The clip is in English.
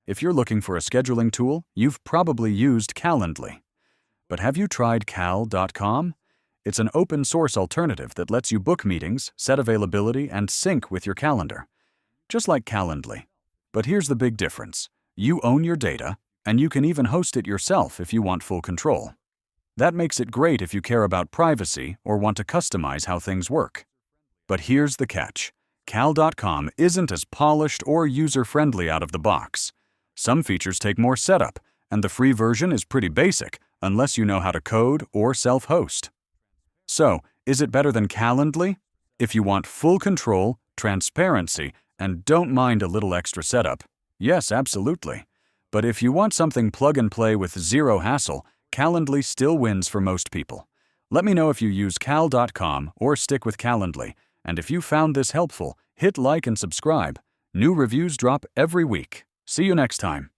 If you're looking for a scheduling tool, you've probably used Calendly. But have you tried cal.com? It's an open-source alternative that lets you book meetings, set availability, and sync with your calendar. Just like Calendly. But here's the big difference. You own your data, and you can even host it yourself if you want full control. That makes it great if you care about privacy or want to customize how things work. But here's the catch. Cal.com isn't as polished or user-friendly out of the box. Some features take more setup, and the free version is pretty basic, unless you know how to code or self-host. So, is it better than Calendly? If you want full control, transparency, and don't mind a little extra setup, yes, absolutely. But if you want something plug-and-play with zero hassle, Calendly still wins for most people. Let me know if you use cal.com or stick with Calendly. And if you found this helpful, hit like and subscribe. New reviews drop every week. See you next time.